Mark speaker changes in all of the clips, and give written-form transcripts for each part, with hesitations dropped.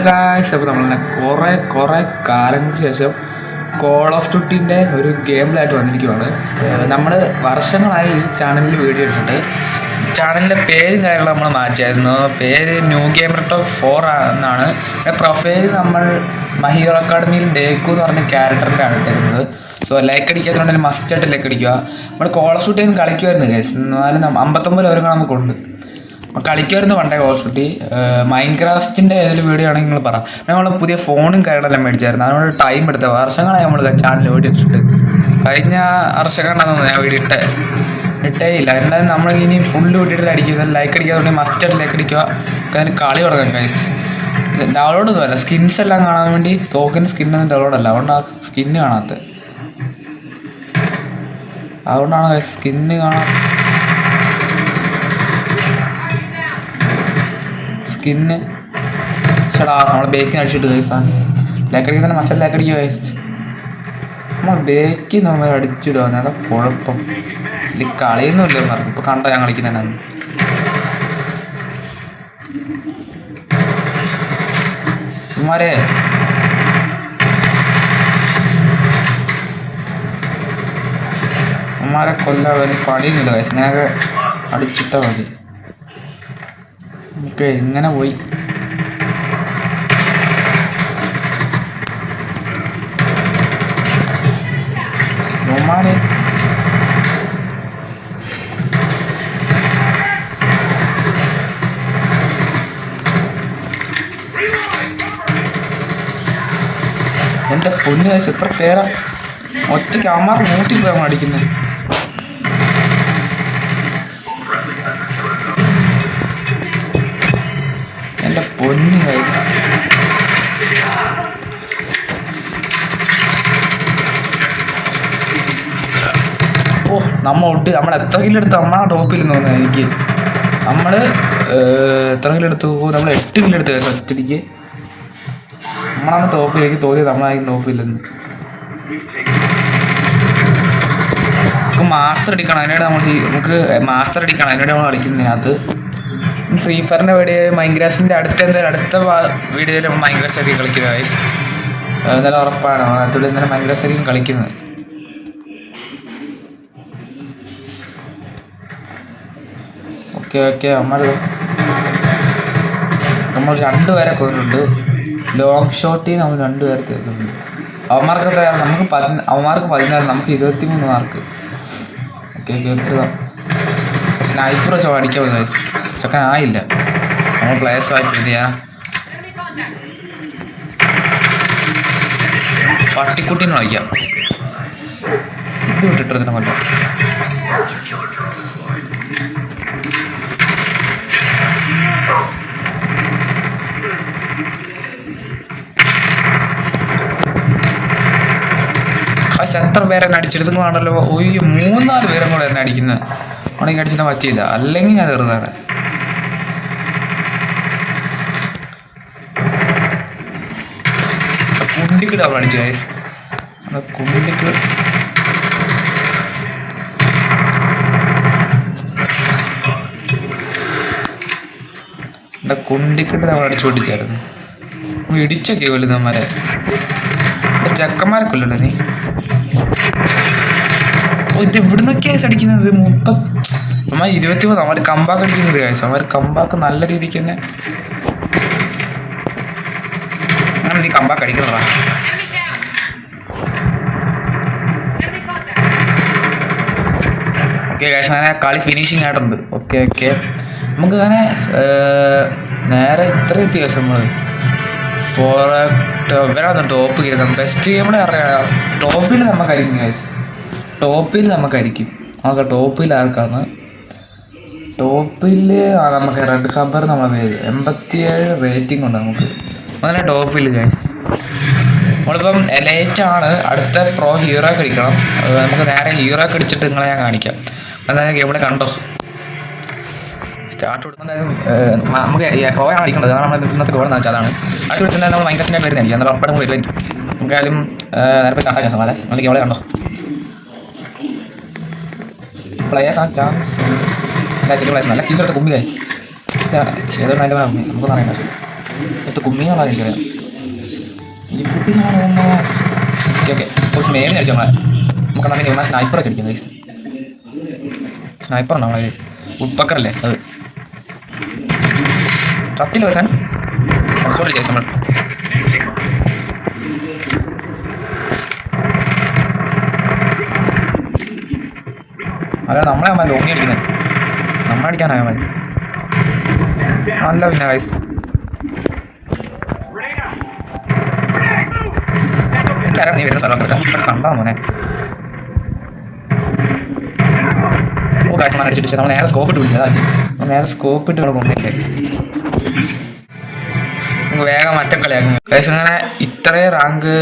Speaker 1: Guys, അപ്പോൾ നമ്മളെ കുറേ കാലങ്ങൾക്ക് ശേഷം കോൾ ഓഫ് ഡ്യൂട്ടിൻ്റെ ഒരു ഗെയിമിലായിട്ട് വന്നിരിക്കുവാണ്. നമ്മൾ വർഷങ്ങളായി ഈ ചാനലിൽ വീഡിയോ ഇട്ടിട്ട് ചാനലിൻ്റെ പേരും കാര്യങ്ങളും നമ്മൾ മാറ്റിയായിരുന്നു. പേര് ന്യൂ ഗെയിമർ ടോക്ക് 4 എന്നാണ്. പ്രൊഫൈൽ നമ്മൾ മഹീറോ അക്കാഡമിയിൽ ഡേക്കു എന്ന് പറഞ്ഞ ക്യാരക്ടറിൻ്റെ ആണ് ഇട്ടിരുന്നത്. സോ ലൈക്ക് അടിക്കാത്തതുകൊണ്ടെങ്കിൽ മസ്റ്റായിട്ട് ലൈക്ക് അടിക്കുക. നമ്മൾ കോൾ ഓഫ് ഡ്യൂട്ടി കളിക്കുമായിരുന്നു ഗൈസ്. എന്നാലും 59 ഓരോ നമുക്കുണ്ട്. കളിക്കുമായിരുന്നു പണ്ടേ കോൾ ഓഫ് ഡ്യൂട്ടി. മൈൻക്രാഫ്റ്റിൻ്റെ ഏതെങ്കിലും വീഡിയോ ആണെങ്കിൽ നിങ്ങൾ പറ. നമ്മൾ പുതിയ ഫോണും കാര്യങ്ങളെല്ലാം മേടിച്ചായിരുന്നു. അതിനോട് ടൈം എടുത്ത വർഷങ്ങളായി നമ്മൾ ചാനൽ വീഡിയോ ഇട്ടിട്ട്. കഴിഞ്ഞ വർഷങ്ങളാണെന്ന് ഞാൻ വീഡിയോ ഇട്ടേ ഇല്ല. എന്തായാലും നമ്മൾ ഇനി ഫുള്ള് വിട്ടിട്ട് അടിക്കുക. ലൈക്ക് അടിക്കാതെ മസ്റ്റായിട്ട് ലൈക്ക് അടിക്കുക. അതിന് കളി തുടങ്ങാം ഗൈസ്. ഡൗൺലോഡ് ഒന്നുമല്ല, സ്കിൻസ് എല്ലാം കാണാൻ വേണ്ടി. തോക്കിന് സ്കിന്നൊന്നും ഡൗൺലോഡല്ല, അതുകൊണ്ട് ആ സ്കിന്ന് കാണാത്തത്. അതുകൊണ്ടാണ് സ്കിന്ന് കാണാൻ സ്കിന്ന് ചേടാ നമ്മൾ ബേക്കിന് അടിച്ചിട്ട് ഗൈസാണ്. ലേക്കടിക്കാൻ തന്നെ മസാല ലേക്കടിക്കുക ഗൈസ്. നമ്മൾ ബേക്കിൽ നമ്മൾ അടിച്ചിടുക. അതാ കുഴപ്പം. ഇതിൽ കളിയൊന്നുമില്ല മാർക്ക്. ഇപ്പോൾ കണ്ടോ ഞാൻ കളിക്കുന്നതിനാണ്. ഇമാരെ ഉമ്മാരെ കൊല്ലാൻ വേണ്ടി പണിയൊന്നുമില്ല ഗൈസ്. ഇങ്ങനെയൊക്കെ അടിച്ചിട്ടാൽ മതി. ഓക്കെ, ഇങ്ങനെ പോയി. ഉമ്മാരെ എൻ്റെ പൊന്നു ഗൈസ്, എത്ര പേരാ ഒറ്റയ്ക്ക് അമ്മമാർ മൂട്ടി പോയാൽ അടിക്കുന്നത്. എൻ്റെ പൊന്നു ഗൈസ്, ഓ നമ്മൾ എത്ര കില്ലെടുത്ത് നമ്മളാണ് ടോപ്പിൽ തോന്നുന്നത് എനിക്ക്. നമ്മൾ എത്ര കില്ലെടുത്തു? നമ്മൾ 8 കില്ലെടുത്ത് ഗൈസ് ഒറ്റയ്ക്ക്. നമ്മളാണ് ടോപ്പിലേക്ക് തോന്നിയത്. നമ്മളായിരിക്കും ടോപ്പില്ലെന്ന്. നമുക്ക് മാസ്റ്റർ അടിക്കണം. അതിനായിട്ട് നമുക്ക് മാസ്റ്റർ അടിക്കണം. അതിനായിട്ട് നമ്മൾ കളിക്കുന്നത്. അത് ഫ്രീ ഫയറിൻ്റെ വീഡിയോ, മൈൻക്രാഫ്റ്റിൻ്റെ അടുത്ത വീഡിയോയിൽ നമ്മൾ മൈൻക്രാഫ്റ്റ് ആയിരിക്കും കളിക്കുന്നത്. എന്നാലും ഉറപ്പാണ് അതിലൂടെ ഇന്നലെ മൈൻക്രാഫ്റ്റ് ആയിരിക്കും കളിക്കുന്നത്. ഓക്കെ നമ്മൾ 2 പേരെ കൊന്നിട്ടുണ്ട്. ലോങ് ഷോട്ടിൽ നമ്മൾ 2 പേരെ തീർന്നിട്ടുണ്ട്. അവന്മാർക്ക് എത്ര? അവന്മാർക്ക് 14, നമുക്ക് 23 മാർക്ക്. ഓക്കെ എടുത്തതാ. സ്നൈപ്പർ വെച്ചോ അടിക്കാൻ ഗൈസ്. ചക്കൻ ആയില്ല. നമ്മൾ പ്ലേയേഴ്സ് ആയിട്ട് ചെയ്യാ. പട്ടിക്കുട്ടീനെ കളിക്കാം. ഇത് വിട്ടിട്ട് കൊല്ലം. എത്ര പേരെ എന്നെ അടിച്ചെടുത്തുകൊണ്ടാണല്ലോ. 3-4 പേരും കൂടെ എന്നെ അടിക്കുന്നത്. ഉണങ്ങി അടിച്ചിട്ട് പറ്റിയില്ല, അല്ലെങ്കിൽ ഞാൻ തീർന്നതാണ്. കുണ്ടിക്കിട് അവൾ അടിച്ചു ഗൈസ്. കുണ്ടിക്കിട്ട് നമ്മൾ അടിച്ചു പൊട്ടിച്ചായിരുന്നു. ഇടിച്ചൊക്കെ കൊല്ലുന്നമാരെ. ചെക്കന്മാരെ കൊല്ലല്ലോ നീ. ഇത് ഇവിടുന്നൊക്കെയാ അടിക്കുന്നത്. 23 അവന്മാർ കമ്പാക്ക് അടിക്കുന്നുണ്ട് ഗൈസ്. അവന്മാർ കമ്പാക്ക് നല്ല രീതിക്ക് തന്നെ. അങ്ങനെ നീ കമ്പാക്ക് അടിക്കുന്നതാ. ഓക്കെ ഗൈസ്, അങ്ങനെ കളി ഫിനിഷിങ് ആയിട്ടുണ്ട്. ഓക്കെ നമുക്ക് അങ്ങനെ നേരെ ഇത്രയും ദിവസം നമ്മൾ ഇവരാണ് ടോപ്പ് കയറുന്നത്. ബെസ്റ്റ് ഗെയിമിൽ അറിയാം. ടോപ്പിൽ നമുക്കായിരിക്കും ഗൈസ്. ടോപ്പിൽ നമുക്കായിരിക്കും. നമുക്ക് ടോപ്പിൽ ആർക്കാണ്? ടോപ്പിൽ നമുക്ക് റെഡ് ഖബർ നമ്മളെ പേര് 87 റേറ്റിംഗ് ഉണ്ട് നമുക്ക്. അങ്ങനെ ടോപ്പിൽ ഗൈസ്. നമ്മളിപ്പം ലേറ്റാണ്. അടുത്ത പ്രോ ഹീറോയ്ക്ക് അടിക്കണം. നമുക്ക് നേരെ ഹീറോയ്ക്ക് അടിച്ചിട്ട് നിങ്ങളെ ഞാൻ കാണിക്കാം. എന്തായാലും ഗെയിമിൽ കണ്ടോ. സ്റ്റാർട്ട് കൊടുക്കുന്നതായാലും നമുക്ക് പ്രോയാണ് അടിക്കേണ്ടത്. അതാണ് നമ്മൾ ഇന്നത്തെ ഗോളെന്ന് വെച്ചാൽ അതാണ്. അടുത്ത് കൊടുത്തിട്ടുണ്ടെങ്കിൽ നമ്മൾ മൈൻക്രാഫ്റ്റിൻ്റെ വരുന്നതായിരിക്കും. എന്നാൽ ഉറപ്പായിട്ടും വരുമായിരിക്കും. നമുക്കായാലും നേരെ പോയി കണ്ടാൽ അതെ നമുക്ക് ഗെയിമിൽ കണ്ടോ. പ്ലേയേഴ്സ് ആ ചാൻസ് പ്ലേയേഴ്സ് നല്ല കില്ലെടുത്ത് കുമ്പി കഴിച്ച് ഏതോ അതിൻ്റെ നമുക്ക് പറയണ്ട. എത്ര കുമ്മികളാണ് എനിക്കറിയാം. ഈ കുട്ടികളാണോ? ഓക്കെ കുറച്ച് മേലെ അടിച്ചു നമ്മളെ. നമുക്ക് അങ്ങനെ ഇവിടെ സ്നൈപ്പർ ഒക്കെ അടിക്കുന്നത്. സ്നൈപ്പർ ഉണ്ടോ നമ്മളെ? ഉൾപ്പക്കറല്ലേ അത്? കത്തില്ല വയസ്സാൻ കുറച്ചുകൂടി ചേച്ചി നമ്മൾ. അല്ല നമ്മളെ അമ്മ ലോങ്ങി അടിക്കുന്നത്, നമ്മളടിക്കാനായ മതി. നല്ല പിന്നെ വയസ്സ് എനിക്കറിയാം നീ വരുന്ന സ്ഥലമൊക്കെ കണ്ടാ മോനെ. ഓ കാര്യം അടിച്ചിട്ട് നമ്മൾ നേരെ സ്കോപ്പ് ഇട്ട് വിളിച്ചത്. നേരെ സ്കോപ്പ് ഇട്ട് കൊണ്ടില്ലേ നമുക്ക് വേഗം മറ്റക്കളിയാക്കും. കേസ് അങ്ങനെ ഇത്രയും റാങ്ക്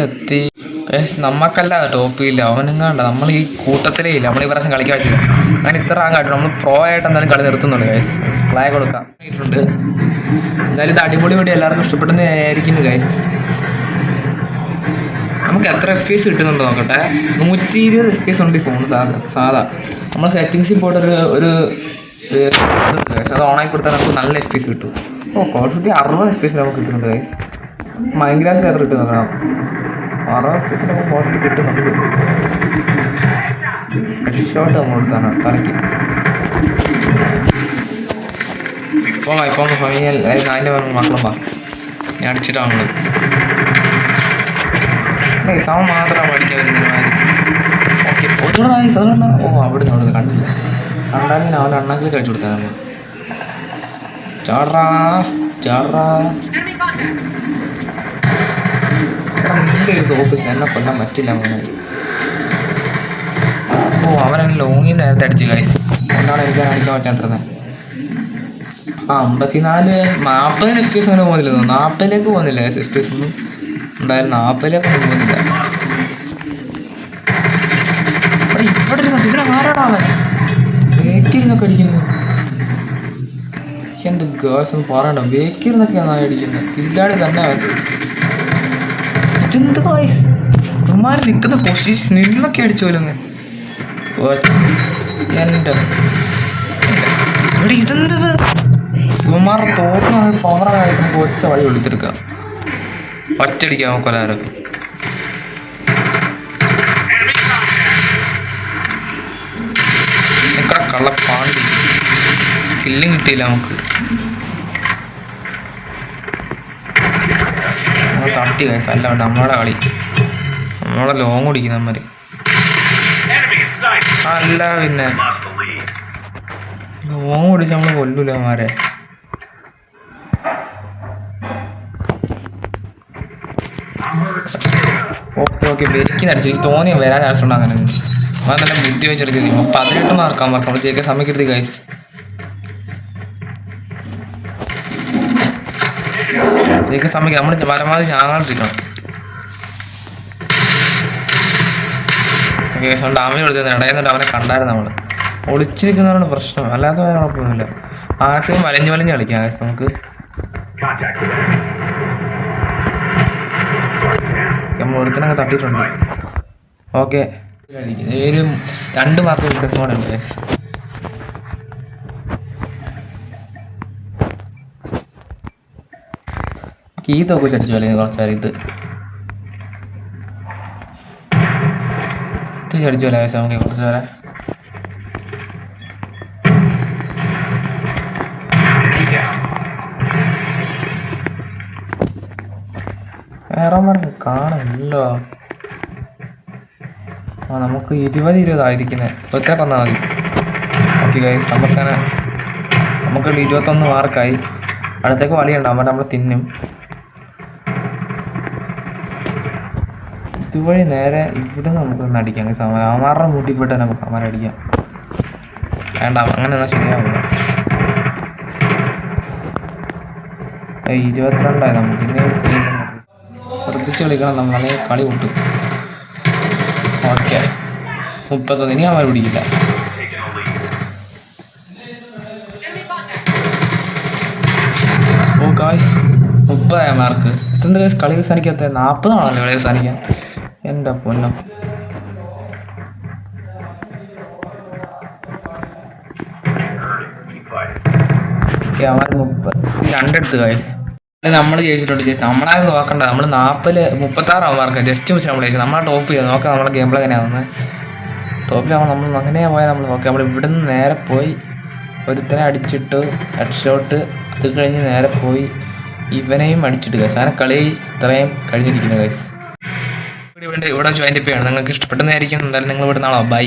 Speaker 1: എത്തി. കേസ് നമ്മക്കല്ല ടോപ്പില്ല, അവനെങ്ങാണ്ട നമ്മൾ ഈ കൂട്ടത്തിലേ ഇല്ല. നമ്മൾ ഈ പ്രാവശ്യം കളിക്കാൻ പറ്റില്ല. അങ്ങനെ ഇത്ര റാങ്ക് ആയിട്ട് നമ്മൾ പ്രോ ആയിട്ട് എന്തായാലും കളി നിർത്തുന്നുള്ളൂ. കേസ് ഫ്ലാഗ് കൊടുക്കാം ണ്ട്. എന്തായാലും ഇത് അടിപൊളി വേണ്ടി എല്ലാവർക്കും ഇഷ്ടപ്പെടുന്ന ആയിരിക്കുന്നു. കേസ് നമുക്ക് എത്ര FPS കിട്ടുന്നുണ്ടോ നോക്കട്ടെ. 120 FPS ഉണ്ട് ഈ ഫോൺ സാധാ. നമ്മൾ സെറ്റിങ്സിൽ പോയിട്ട് ഒരു അത് ഓണാക്കി കൊടുത്താൽ നമുക്ക് നല്ല FPS കിട്ടും. ഓ കോൾ ഓഫ് ഡ്യൂട്ടി 60 FPS നമുക്ക് കിട്ടുന്നുണ്ട്. ഗൈസ് മൈൻക്രാഫ്റ്റ് എത്ര കിട്ടും നോക്കണം. 60 FPS നമുക്ക് കോൾ ഓഫ് ഡ്യൂട്ടി കിട്ടുന്നുണ്ട്. ഹെഡ്ഷോട്ട് നമ്മൾ കൊടുത്താണ് തലയ്ക്ക്. ഇപ്പം ഫൈനൽ അതിൻ്റെ മക്കളും വാ ഞാൻ അടിച്ചിട്ടാണുള്ളത്. അവൻ മാത്രമാണ് പഠിക്കാൻ വരുന്നത്. ഓക്കെ ഒന്നുകൂടെ അതെന്നാ. ഓ അവിടെ കണ്ടില്ല. കണ്ടാൽ അവൻ്റെ അണ്ണാക്കിൽ കഴിച്ചു കൊടുത്താൽ നമ്മൾ. ചാടാ ഓഫീസ് എന്നെ കൊല്ലാൻ പറ്റില്ല മോനെ. ഓ അവനെന്നെ ലോങ്ങിൽ നേരത്തെ അടിച്ച് കായ്സ്. കൊണ്ടാണ് എനിക്ക് അടിക്കാൻ പറ്റാണ്ടിരുന്നത്. 54 40 FPS അങ്ങനെ പോകുന്നില്ല തോന്നുന്നു. 40ലേക്ക് പോകുന്നില്ല. FPS ഒന്നും ഉണ്ടായിരുന്നു. 40ലേക്ക് ഒന്നും പോകുന്നില്ല. ഇവിടെ ആരാടാണ് ബേക്കിരുന്നൊക്കെ അടിക്കുന്നത്? എൻ്റെ ഗേൾസ് ഒന്നും പറയണ്ട. ബേക്കിരുന്നൊക്കെയാണ് നായ അടിക്കുന്നത്. ഇല്ലാതെ തന്നെ ഇതെന്ത് ഗായ്സ് ഇവന്മാർ നിൽക്കുന്ന പൊസിഷൻ നിന്നൊക്കെ അടിച്ചു പോലെന്ന്. എൻ്റെ ഇവിടെ ഇതെന്തത് ഇവന്മാരുടെ തോന്നുന്നത് പവറായിട്ട് നമുക്ക് ഒറ്റ വഴി എടുത്തെടുക്കാം. ഒറ്റയടിക്കാമോ കൊല്ലാരോ? നിക്കട കള്ളപ്പാണ്ടി കില്ലും കിട്ടിയില്ല നമുക്ക്. തട്ടി കേസ് അല്ല നമ്മളെ കളി. നമ്മളെ ലോങ് ഓടിക്കുന്ന അമ്മര് അല്ല പിന്നെ ലോങ് ഓടിച്ച് നമ്മള് കൊല്ലൂല അമ്മമാരെ. ഓക്കെ ബെരിക്ക് നടിച്ചു. എനിക്ക് തോന്നിയ വരാൻ ചാൻസ് ഉണ്ട്. അങ്ങനെ അത് നല്ല ബുദ്ധി വെച്ചെടുക്കും. 18 മാർക്കാൻ മാർക്ക് നമ്മൾ ജയിക്കാൻ സമ്മതിക്കരുത് ഗൈസ്. ജയിക്കാൻ സമ്മതിക്കാം. നമ്മൾ പരമാവധി ചാകാണ്ടിരിക്കണം. ഓക്കെ ഡാമേജ് കൊടുത്തത് ഇടയുന്നുണ്ട്. അവനെ കണ്ടായിരുന്നു നമ്മൾ. ഒളിച്ചിരിക്കുന്നതാണ് പ്രശ്നം. അല്ലാത്ത കുഴപ്പമൊന്നുമില്ല. ആർക്കും വലിഞ്ഞ് കളിക്കാം ഗൈസ് നമുക്ക്. നമ്മൾ ഒരുത്തനങ്ങ് തട്ടിയിട്ടുണ്ട്. ഓക്കെ ഒരു 2 മാർക്ക് വ്യത്യാസമാണ് ഉണ്ട്. ഈ തോക്ക് ചടിച്ചു പോലെ കുറച്ചേരം ഇത് ചടിച്ചു പോലെ നമുക്ക് കുറച്ച് നേരം. വേറെ പറഞ്ഞ് കാണില്ലോ. നമുക്ക് 20 ആയിരിക്കുന്നത്. ഒറ്റ പറഞ്ഞാൽ മതി. ഓക്കെ ഗൈസ് നമുക്ക് 21 മാർക്കായി. അടുത്തേക്ക് വളിയുണ്ടാവും. നമ്മൾ തിന്നും. ഇതുവഴി നേരെ ഇവിടെ നമുക്ക് അടിക്കാം. അവന്മാരുടെ മൂട്ടിൽ പോയിട്ട് നമുക്ക് അവന്മാരെ അടിക്കാം. വേണ്ട അങ്ങനെ എന്നാൽ ശരിയാവില്ല. 22 നമുക്ക് ഇങ്ങനെ ശ്രദ്ധിച്ച് കളിക്കണം. നമ്മളെ കളി പൊട്ടും. ഓക്കെ 31 ഇനി അവന്മാർ പിടിക്കില്ല. ഓ ഗായ്സ് 30 മാർക്ക്. ഇതെന്ത് ഗായ്സ് കളി അവസാനിക്കാത്ത? 40 ആണല്ലോ കളി അവസാനിക്കാൻ. എൻ്റെ പൊന്നോ. അവന്മാർ 32 ഗായ്സ്. നമ്മൾ ജയിച്ചിട്ടുണ്ട്. ജസ്റ്റ് നമ്മളാരും നോക്കണ്ട, നമ്മൾ 36 മാർക്ക് ജസ്റ്റ് മിസ് നമ്മൾ ജയിച്ചു. നമ്മളെ ടോപ്പ് ചെയ്ത് നോക്കാം നമ്മളെ ഗെയിം പ്ലേ എങ്ങനെയാവുന്നത്. ടോപ്പിലാവുമ്പോൾ നമ്മൾ അങ്ങനെ പോയാൽ നമ്മൾ നോക്കാം. നമ്മൾ ഇവിടെ നിന്ന് നേരെ പോയി ഒരുത്തനെ അടിച്ചിട്ട് ഹെഡ് ഷോട്ട്, അത് കഴിഞ്ഞ് നേരെ പോയി ഇവനെയും അടിച്ചിട്ട് ഗൈസ്. അങ്ങനെ കളി ഇത്രയും കഴിഞ്ഞിരിക്കുന്നു ഗൈസ്. ഇവിടെ ജോയിൻ്റ് ചെയ്യാണ്. നിങ്ങൾക്ക് ഇഷ്ടപ്പെട്ടെന്നായിരിക്കും. എന്തായാലും നിങ്ങൾ ഇവിടെ നാളോ ബൈ.